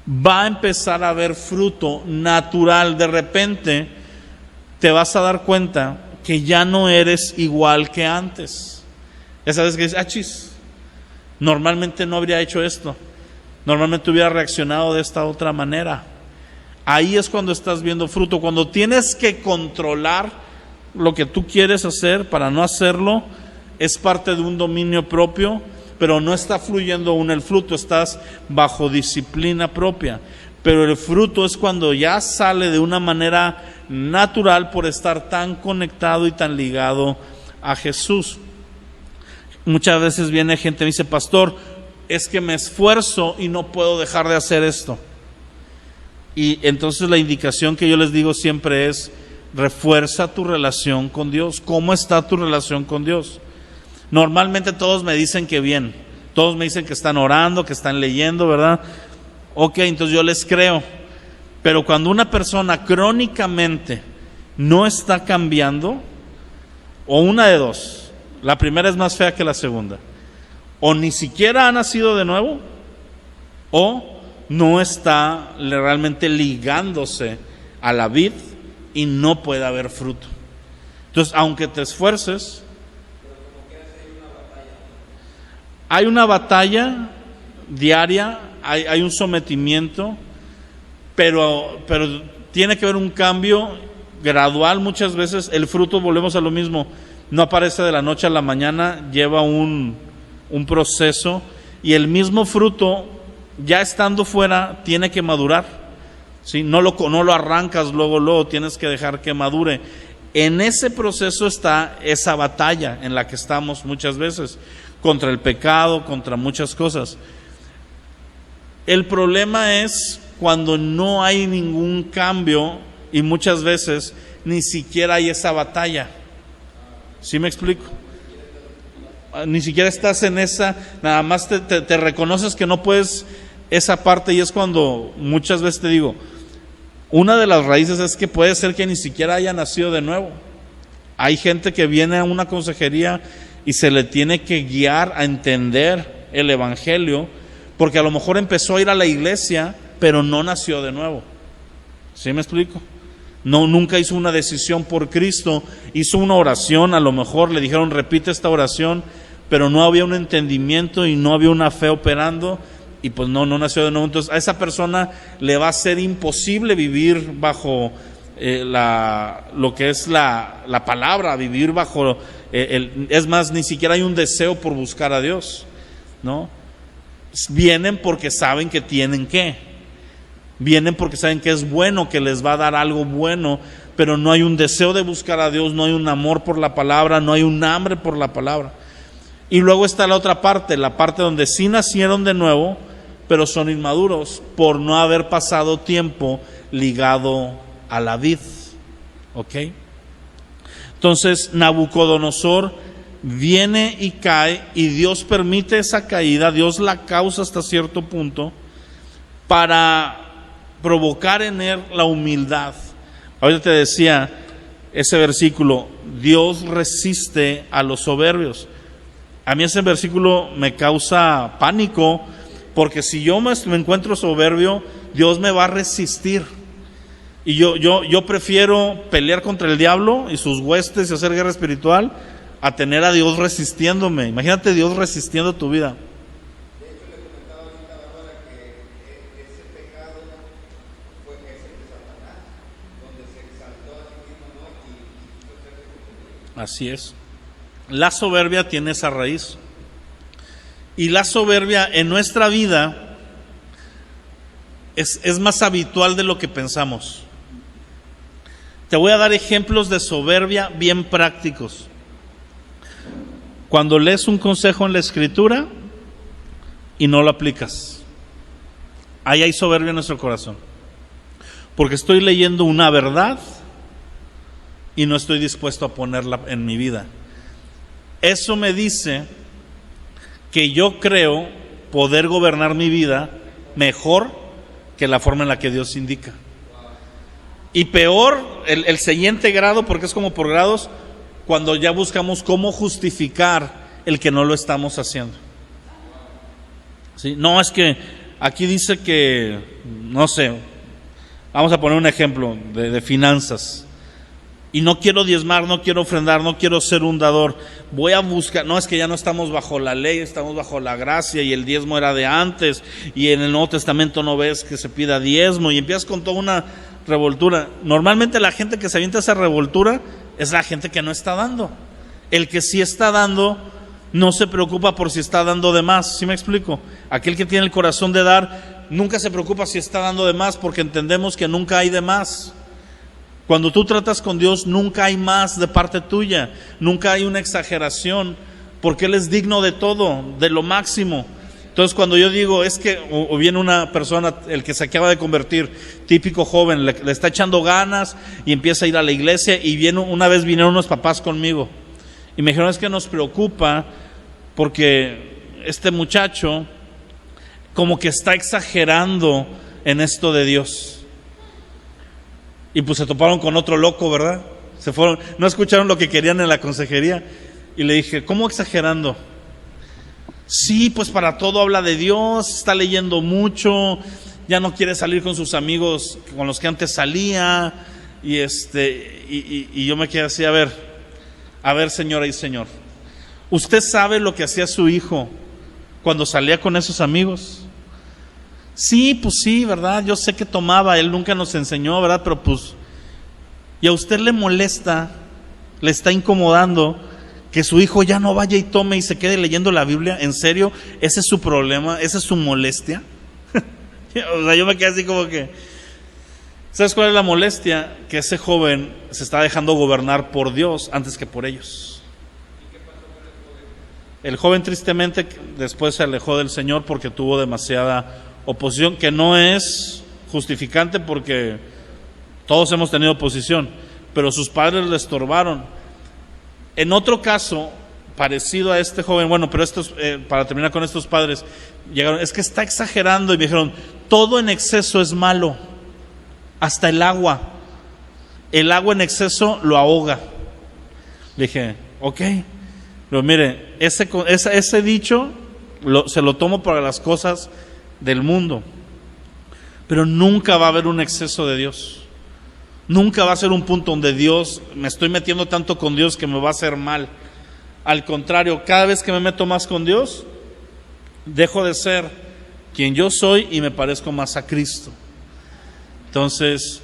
va a empezar a haber fruto natural. De repente te vas a dar cuenta que ya no eres igual que antes. Esa vez que dices, chis, normalmente no habría hecho esto, normalmente hubiera reaccionado de esta otra manera. Ahí es cuando estás viendo fruto. Cuando tienes que controlar lo que tú quieres hacer para no hacerlo, es parte de un dominio propio, pero no está fluyendo aún el fruto, estás bajo disciplina propia. Pero el fruto es cuando ya sale de una manera natural por estar tan conectado y tan ligado a Jesús. Muchas veces viene gente y me dice, pastor, es que me esfuerzo y no puedo dejar de hacer esto. Y entonces la indicación que yo les digo siempre es, refuerza tu relación con Dios. ¿Cómo está tu relación con Dios? Normalmente todos me dicen que bien, todos me dicen que están orando, que están leyendo, ¿verdad? Ok, entonces yo les creo. Pero cuando una persona crónicamente no está cambiando, o una de dos, la primera es más fea que la segunda, o ni siquiera ha nacido de nuevo, o no está realmente ligándose a la vid y no puede haber fruto. Entonces, aunque te esfuerces, Hay una batalla diaria, hay un sometimiento, pero tiene que haber un cambio gradual. Muchas veces el fruto, volvemos a lo mismo, no aparece de la noche a la mañana, lleva un proceso, y el mismo fruto, ya estando fuera, tiene que madurar, ¿sí? No lo arrancas luego, tienes que dejar que madure. En ese proceso está esa batalla en la que estamos muchas veces, contra el pecado, contra muchas cosas. El problema es cuando no hay ningún cambio, y muchas veces ni siquiera hay esa batalla. ¿Sí me explico? Ni siquiera estás en esa, nada más te reconoces que no puedes esa parte, y es cuando muchas veces te digo, una de las raíces es que puede ser que ni siquiera haya nacido de nuevo. Hay gente que viene a una consejería y se le tiene que guiar a entender el evangelio, porque a lo mejor empezó a ir a la iglesia, pero no nació de nuevo. ¿Sí me explico? No, nunca hizo una decisión por Cristo, hizo una oración, a lo mejor le dijeron repite esta oración, pero no había un entendimiento y no había una fe operando, y pues no nació de nuevo. Entonces a esa persona le va a ser imposible vivir bajo lo que es la palabra, vivir bajo es más, ni siquiera hay un deseo por buscar a Dios, ¿no? Vienen porque saben que tienen que, vienen porque saben que es bueno, que les va a dar algo bueno, pero no hay un deseo de buscar a Dios, no hay un amor por la palabra, no hay un hambre por la palabra. Y luego está la otra parte, la parte donde sí nacieron de nuevo, pero son inmaduros por no haber pasado tiempo ligado a la vid. ¿Ok? Entonces Nabucodonosor viene y cae, y Dios permite esa caída, Dios la causa hasta cierto punto para provocar en él la humildad. Ahorita te decía ese versículo, Dios resiste a los soberbios. A mí ese versículo me causa pánico, porque si yo me encuentro soberbio, Dios me va a resistir. Y yo prefiero pelear contra el diablo y sus huestes y hacer guerra espiritual a tener a Dios resistiéndome. Imagínate Dios resistiendo tu vida. De hecho, le comentaba ahorita a Bárbara que ese pecado fue ese de Satanás, donde se exaltó a sí mismo, ¿no? Y quiso ser reconocido. Así es. La soberbia tiene esa raíz. Y la soberbia en nuestra vida es más habitual de lo que pensamos. Te voy a dar ejemplos de soberbia bien prácticos. Cuando lees un consejo en la Escritura y no lo aplicas, ahí hay soberbia en nuestro corazón. Porque estoy leyendo una verdad y no estoy dispuesto a ponerla en mi vida. Eso me dice que yo creo poder gobernar mi vida mejor que la forma en la que Dios indica. Y peor, el siguiente grado, porque es como por grados, cuando ya buscamos cómo justificar el que no lo estamos haciendo. ¿Sí? No, es que aquí dice que, no sé, vamos a poner un ejemplo de finanzas. Y no quiero diezmar, no quiero ofrendar, no quiero ser un dador. Voy a buscar, no, es que ya no estamos bajo la ley, estamos bajo la gracia, y el diezmo era de antes, y en el Nuevo Testamento no ves que se pida diezmo, y empiezas con toda una revoltura. Normalmente la gente que se avienta esa revoltura es la gente que no está dando. El que sí está dando no se preocupa por si está dando de más. ¿Sí me explico? Aquel que tiene el corazón de dar nunca se preocupa si está dando de más, porque entendemos que nunca hay de más. Cuando tú tratas con Dios, nunca hay más de parte tuya, nunca hay una exageración, porque Él es digno de todo, de lo máximo. Entonces cuando yo digo, es que, o viene una persona, el que se acaba de convertir, típico joven, le está echando ganas y empieza a ir a la iglesia, y una vez vinieron unos papás conmigo y me dijeron, es que nos preocupa porque este muchacho como que está exagerando en esto de Dios. Y pues se toparon con otro loco, ¿verdad? Se fueron, no escucharon lo que querían en la consejería. Y le dije, ¿cómo exagerando? Sí, pues para todo habla de Dios, está leyendo mucho, ya no quiere salir con sus amigos con los que antes salía. Y yo me quedé así, a ver, señora y señor, usted sabe lo que hacía su hijo cuando salía con esos amigos. Sí, pues sí, ¿verdad? Yo sé que tomaba, él nunca nos enseñó, ¿verdad? Pero pues, y a usted le molesta, le está incomodando que su hijo ya no vaya y tome y se quede leyendo la Biblia. ¿En serio? ¿Ese es su problema? ¿Esa es su molestia? O sea, yo me quedé así como que... ¿Sabes cuál es la molestia? Que ese joven se está dejando gobernar por Dios antes que por ellos. El joven tristemente después se alejó del Señor porque tuvo demasiada oposición, que no es justificante porque todos hemos tenido oposición, pero sus padres le estorbaron. En otro caso, parecido a este joven, bueno, pero estos, para terminar con estos padres, llegaron, es que está exagerando, y me dijeron, todo en exceso es malo, hasta el agua en exceso lo ahoga. Le dije, ok, pero mire, ese dicho se lo tomo para las cosas del mundo, pero nunca va a haber un exceso de Dios. Nunca va a ser un punto donde Dios, me estoy metiendo tanto con Dios que me va a hacer mal. Al contrario, cada vez que me meto más con Dios, dejo de ser quien yo soy y me parezco más a Cristo. Entonces,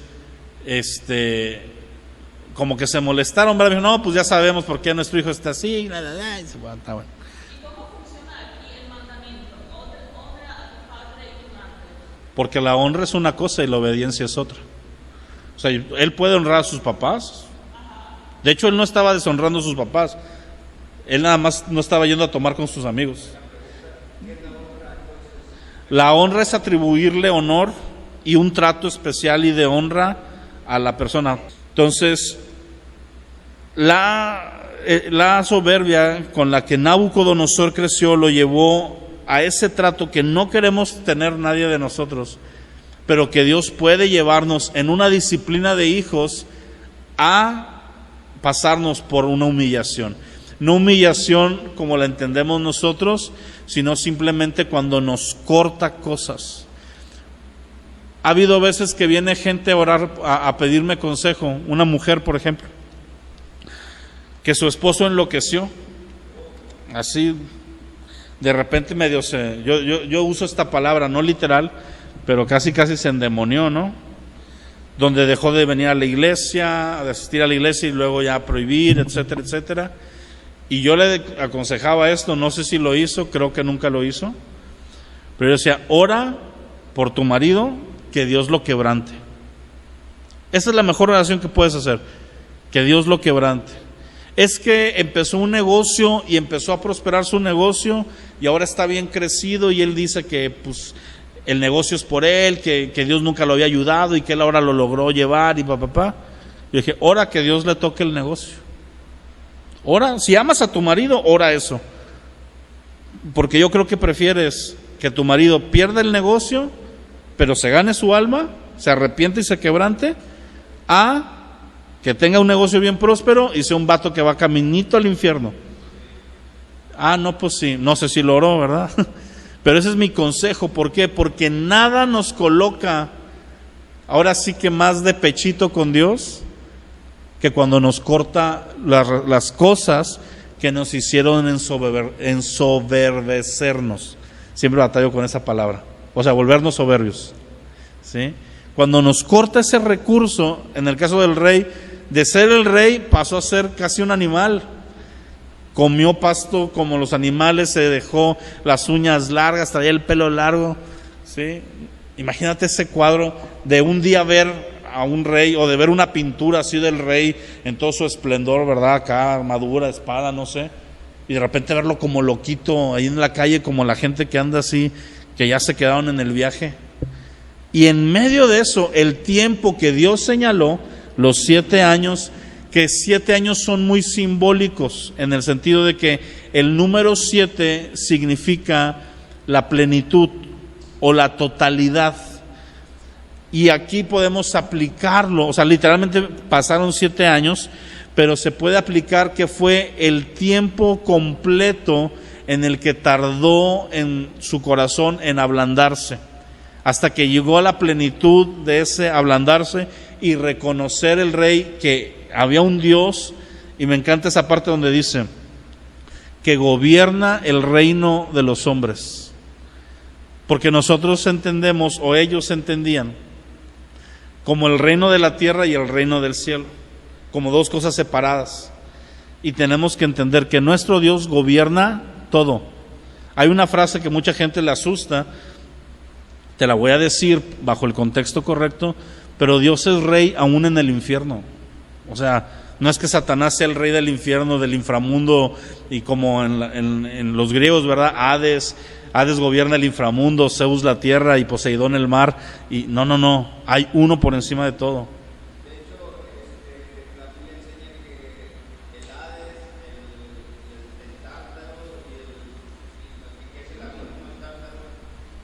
como que se molestaron, ¿verdad? Me dijo, no, pues ya sabemos por qué nuestro hijo está así, y dice, bueno, está bueno. ¿Y cómo funciona aquí el mandamiento? Honra a tu padre y tu madre. Porque la honra es una cosa y la obediencia es otra. O sea, él puede honrar a sus papás. De hecho, él no estaba deshonrando a sus papás. Él nada más no estaba yendo a tomar con sus amigos. La honra es atribuirle honor y un trato especial y de honra a la persona. Entonces, la soberbia con la que Nabucodonosor creció lo llevó a ese trato que no queremos tener nadie de nosotros, pero que Dios puede llevarnos en una disciplina de hijos a pasarnos por una humillación. No humillación como la entendemos nosotros, sino simplemente cuando nos corta cosas. Ha habido veces que viene gente a orar, a pedirme consejo, una mujer por ejemplo, que su esposo enloqueció, así de repente medio yo uso esta palabra no literal, pero casi se endemonió, ¿no? Donde dejó de venir a la iglesia, de asistir a la iglesia y luego ya prohibir, etcétera, etcétera. Y yo le aconsejaba esto, no sé si lo hizo, creo que nunca lo hizo, pero yo decía, ora por tu marido, que Dios lo quebrante. Esa es la mejor oración que puedes hacer, que Dios lo quebrante. Es que empezó un negocio y empezó a prosperar su negocio y ahora está bien crecido y él dice que pues el negocio es por él, que Dios nunca lo había ayudado y que él ahora lo logró llevar y papá. Yo dije, ora que Dios le toque el negocio. Ora, si amas a tu marido, ora eso. Porque yo creo que prefieres que tu marido pierda el negocio, pero se gane su alma, se arrepiente y se quebrante, a que tenga un negocio bien próspero y sea un vato que va caminito al infierno. No, pues sí, no sé si lo oró, ¿verdad? Pero ese es mi consejo. ¿Por qué? Porque nada nos coloca, ahora sí que más de pechito con Dios, que cuando nos corta las cosas que nos hicieron ensoberbecernos. Siempre batallo con esa palabra. O sea, volvernos soberbios, ¿sí? Cuando nos corta ese recurso, en el caso del rey, de ser el rey pasó a ser casi un animal. Comió pasto como los animales, se dejó las uñas largas, traía el pelo largo, ¿sí? Imagínate ese cuadro de un día ver a un rey, o de ver una pintura así del rey en todo su esplendor, ¿verdad? Acá, armadura, espada, no sé, y de repente verlo como loquito ahí en la calle, como la gente que anda así, que ya se quedaron en el viaje. Y en medio de eso, el tiempo que Dios señaló, los 7 años, que 7 años son muy simbólicos, en el sentido de que el número 7 significa la plenitud o la totalidad. Y aquí podemos aplicarlo, o sea, literalmente pasaron 7 años, pero se puede aplicar que fue el tiempo completo en el que tardó en su corazón en ablandarse, hasta que llegó a la plenitud de ese ablandarse y reconocer el rey que había un Dios. Y me encanta esa parte donde dice que gobierna el reino de los hombres. Porque nosotros entendemos, o ellos entendían, como el reino de la tierra y el reino del cielo, como dos cosas separadas. Y tenemos que entender que nuestro Dios gobierna todo. Hay una frase que mucha gente le asusta, te la voy a decir bajo el contexto correcto, pero Dios es rey aún en el infierno. O sea, no es que Satanás sea el rey del infierno, del inframundo, y como en los griegos, ¿verdad? Hades gobierna el inframundo, Zeus la tierra y Poseidón el mar. Y no, hay uno por encima de todo. De hecho, la Biblia enseña que el Hades, el Tártaro y lo que es el abismo, el Tártaro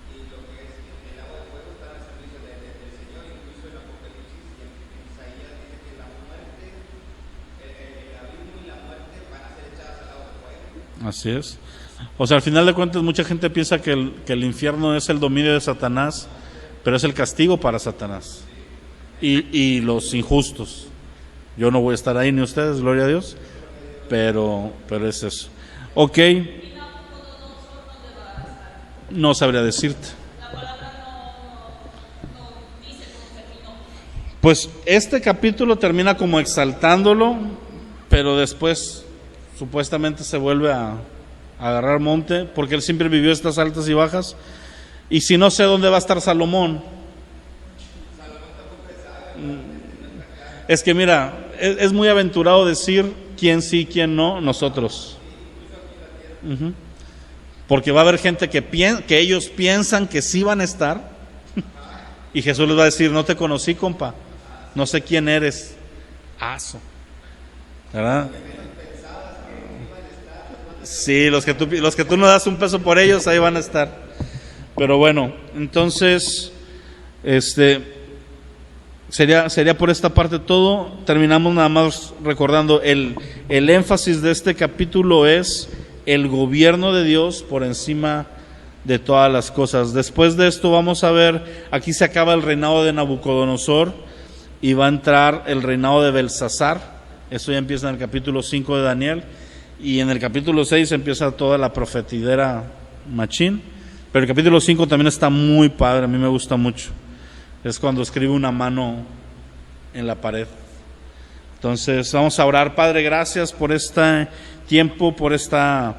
y lo que es el agua de fuego están al servicio del Señor. Incluso en Apocalipsis y en Isaías dice que la muerte, el abismo y la muerte van a ser echadas al agua de fuego. Así es. O sea, al final de cuentas mucha gente piensa que el infierno es el dominio de Satanás, pero es el castigo para Satanás y los injustos. Yo no voy a estar ahí ni ustedes, gloria a Dios, pero es eso. Ok, no sabría decirte. Pues este capítulo termina como exaltándolo, pero después supuestamente se vuelve a agarrar monte, porque él siempre vivió estas altas y bajas. Y si no sé dónde va a estar Salomón. Es que mira, es muy aventurado decir quién sí, quién no, nosotros. Porque va a haber gente que ellos piensan que sí van a estar, y Jesús les va a decir, no te conocí, compa, no sé quién eres. Aso, ¿verdad? Sí, los que tú no das un peso por ellos, ahí van a estar. Pero bueno, entonces, sería por esta parte todo. Terminamos nada más recordando el énfasis de este capítulo es el gobierno de Dios por encima de todas las cosas. Después de esto vamos a ver, aquí se acaba el reinado de Nabucodonosor y va a entrar el reinado de Belsasar. Eso ya empieza en el capítulo 5 de Daniel. Y en el capítulo 6 empieza toda la profetidera machín. Pero el capítulo 5 también está muy padre, a mí me gusta mucho. Es cuando escribe una mano en la pared. Entonces vamos a orar. Padre, gracias por este tiempo, por esta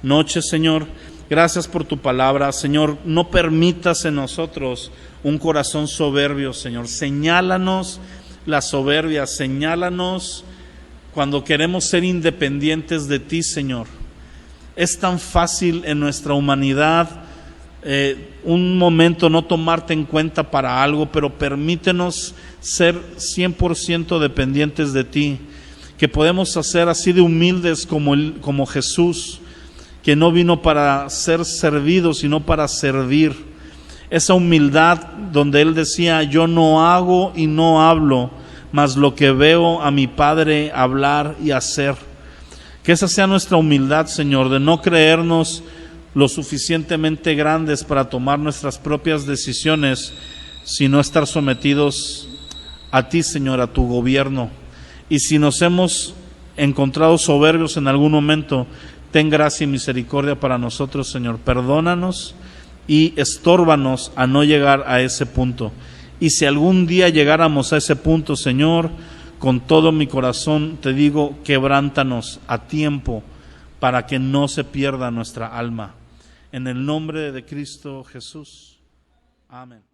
noche, Señor. Gracias por tu palabra, Señor. No permitas en nosotros un corazón soberbio, Señor. Señálanos la soberbia, señálanos cuando queremos ser independientes de ti, Señor. Es tan fácil en nuestra humanidad un momento no tomarte en cuenta para algo, pero permítenos ser 100% dependientes de ti, que podemos hacer así de humildes como Jesús, que no vino para ser servido, sino para servir. Esa humildad donde Él decía, yo no hago y no hablo, mas lo que veo a mi Padre hablar y hacer. Que esa sea nuestra humildad, Señor, de no creernos lo suficientemente grandes para tomar nuestras propias decisiones, sino estar sometidos a ti, Señor, a tu gobierno. Y si nos hemos encontrado soberbios en algún momento, ten gracia y misericordia para nosotros, Señor. Perdónanos y estórbanos a no llegar a ese punto. Y si algún día llegáramos a ese punto, Señor, con todo mi corazón te digo, quebrántanos a tiempo para que no se pierda nuestra alma. En el nombre de Cristo Jesús. Amén.